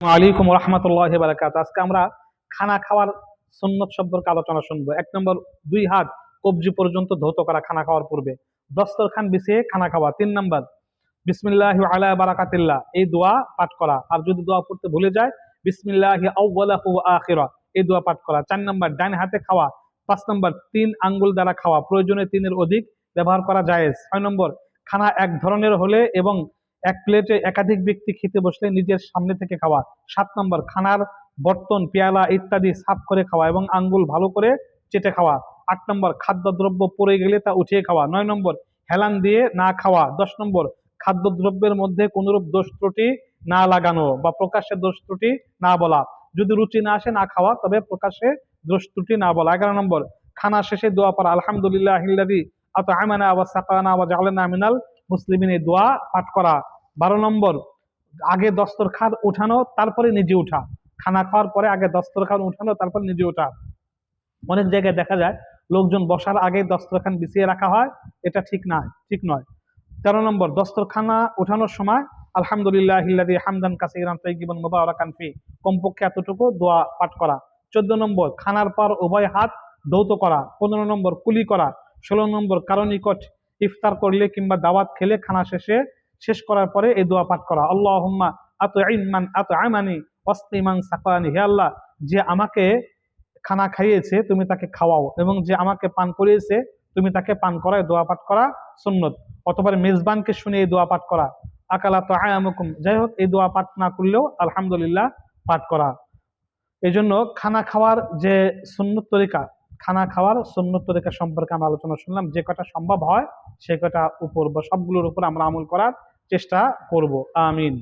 আলাইকুম রহমতুল্লাহ বারাকাত। আজকে আমরা খানা খাওয়ার সুন্নত সম্পর্কে আলোচনা শুনবো। 1 নম্বর, 2 হাত কবজি পর্যন্ত ধৌত করা খানা খাওয়ার পূর্বে। দস্তরখান বিছিয়ে খানা খাওয়া। 3 নম্বর, বিসমিল্লাহি আলা বারাকাতিল্লাহ এই দোয়া পাঠ করা। আর যদি দোয়া পড়তে ভুলে যায়, বিসমিল্লাহি আউওয়ালাহু ওয়া আখিরা এই দোয়া পাঠ করা। 4 নম্বর, ডান হাতে খাওয়া। 5 নম্বর, 3 আঙ্গুল দ্বারা খাওয়া, প্রয়োজনে 3-এর অধিক ব্যবহার করা জায়েজ। 6 নম্বর, খানা এক ধরনের হলে এবং এক প্লেটে একাধিক ব্যক্তি খেতে বসলে নিজের সামনে থেকে খাওয়া। 7 নম্বর, খানার বর্তন, পেয়ালা ইত্যাদি সাফ করে খাওয়া এবং আঙ্গুল ভালো করে চেটে খাওয়া। 8 নম্বর, খাদ্যদ্রব্য পড়ে গেলে তা উঠিয়ে খাওয়া। 9 নম্বর, হেলান দিয়ে না খাওয়া। 10 নম্বর, খাদ্যদ্রব্যের মধ্যে কোনরূপ দোষ ত্রুটি না লাগানো বা প্রকাশ্যে দোষ ত্রুটি না বলা। যদি রুচি না আসে না খাওয়া, তবে প্রকাশ্যে দোষ ত্রুটি না বলা। 11 নম্বর, খানা শেষে দোয়া পড়া, আলহামদুলিল্লাহিল্লাযী আত'আমানা ওয়া সাকানা ওয়া জাআলানা মিনাল মুসলিমিন এই দোয়া পাঠ করা। 12 নম্বর, আগে দস্তরখান উঠানো তারপরে নিজে উঠা। খানা খাওয়ার পরে আগে দস্তরখান উঠানো তারপর নিজে ওঠা। অনেক জায়গায় দেখা যায় লোকজন বসার আগে দস্তরখান বিছিয়ে রাখা হয়, এটা ঠিক নয়। 13 নম্বর, দস্তরখানা উঠানোর সময় আলহামদুলিল্লাহিল্লাযী হামদান কাসীরান তাইয়্যিবান মুবারাকান ফি কমপক্ষে এতটুকু দোয়া পাঠ করা। 14 নম্বর, খানার পর উভয় হাত ধৌত করা। 15 নম্বর, কুলি করা। 16 নম্বর, কারো নিকট ইফতার করলে কিংবা দাওয়াত খেলে খানা শেষ করার পরে এই দোয়া পাঠ করা। আল্লাহুম্মা আত'ইম মান আত'আমানি ওয়াসকি মান সাকানি, হে আল্লাহ, যে আমাকে খানা খাইয়েছে তুমি তাকে খাওয়াও, এবং যে আমাকে পান করিয়েছে তুমি তাকে পান করায় দোয়া পাঠ করা সুন্নত। অতঃপর মেজবানকে শুনে এই দোয়া পাঠ করা। আকালা তাআমুকুম, যাই হোক এই দোয়া পাঠ না করলেও আলহামদুলিল্লাহ পাঠ করা। এই জন্য খানা খাওয়ার সুন্নত তরিকা সম্পর্কে আমরা আলোচনা শুনলাম। যে কটা সম্ভব হয় সে কটা উপর বা সবগুলোর উপর আমরা আমল করার চেষ্টা করব। আমিন।